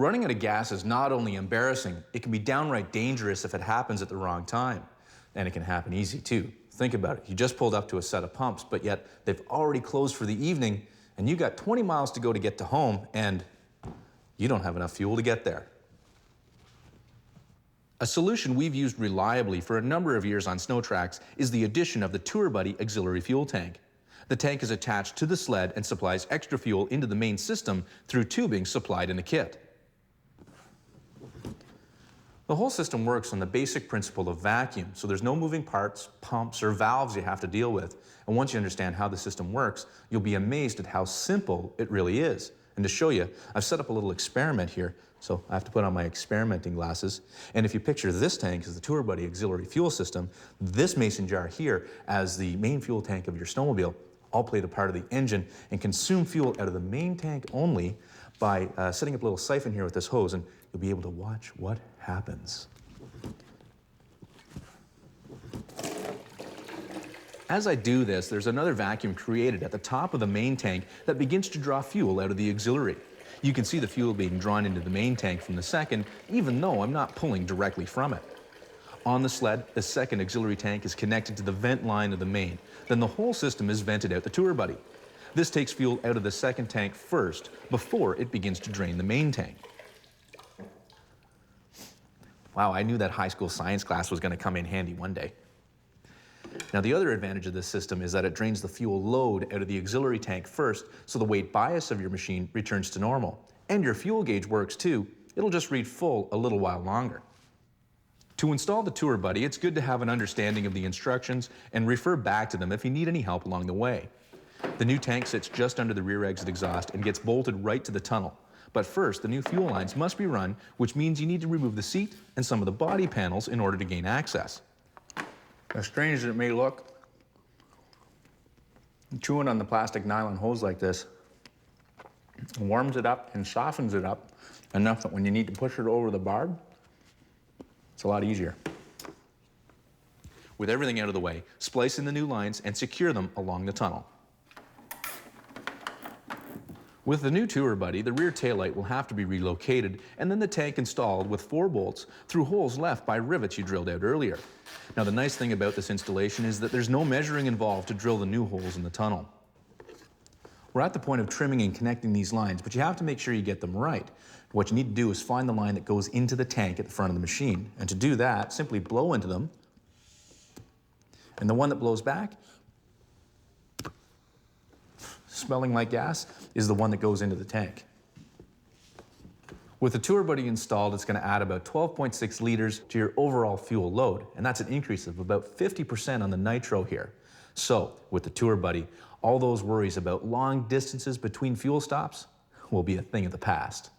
Running out of gas is not only embarrassing, it can be downright dangerous if it happens at the wrong time. And it can happen easy too. Think about it. You just pulled up to a set of pumps, but yet they've already closed for the evening, and you got 20 miles to go to get to home, and you don't have enough fuel to get there. A solution we've used reliably for a number of years on snotrax is the addition of the tourbuddy auxiliary fuel tank. The tank is attached to the sled and supplies extra fuel into the main system through tubing supplied in the kit. The whole system works on the basic principle of vacuum, so there's no moving parts, pumps, or valves you have to deal with. And once you understand how the system works, you'll be amazed at how simple it really is. And to show you, I've set up a little experiment here, so I have to put on my experimenting glasses. And if you picture this tank as the tourbuddy auxiliary fuel system, this mason jar here as the main fuel tank of your snowmobile, I'll play the part of the engine and consume fuel out of the main tank only by setting up a little siphon here with this hose, and you'll be able to watch what happens. As I do this, there's another vacuum created at the top of the main tank that begins to draw fuel out of the auxiliary. You can see the fuel being drawn into the main tank from the second, even though I'm not pulling directly from it. On the sled, the second auxiliary tank is connected to the vent line of the main. Then the whole system is vented out the tourbuddy. This takes fuel out of the second tank first, before it begins to drain the main tank. Wow, I knew that high school science class was going to come in handy one day. Now, the other advantage of this system is that it drains the fuel load out of the auxiliary tank first, so the weight bias of your machine returns to normal. And your fuel gauge works too. It'll just read full a little while longer. To install the tourbuddy, it's good to have an understanding of the instructions and refer back to them if you need any help along the way. The new tank sits just under the rear exit exhaust and gets bolted right to the tunnel. But first, the new fuel lines must be run, which means you need to remove the seat and some of the body panels in order to gain access. As strange as it may look, chewing on the plastic nylon hose like this warms it up and softens it up enough that when you need to push it over the barb, it's a lot easier. With everything out of the way, splice in the new lines and secure them along the tunnel. With the new tourbuddy, the rear taillight will have to be relocated and then the tank installed with 4 bolts through holes left by rivets you drilled out earlier. Now, the nice thing about this installation is that there's no measuring involved to drill the new holes in the tunnel. We're at the point of trimming and connecting these lines, but you have to make sure you get them right. What you need to do is find the line that goes into the tank at the front of the machine. And to do that, simply blow into them. And the one that blows back, smelling like gas, is the one that goes into the tank. With the tourbuddy installed, it's going to add about 12.6 liters to your overall fuel load, and that's an increase of about 50% on the nitro here. So, with the tourbuddy, all those worries about long distances between fuel stops will be a thing of the past.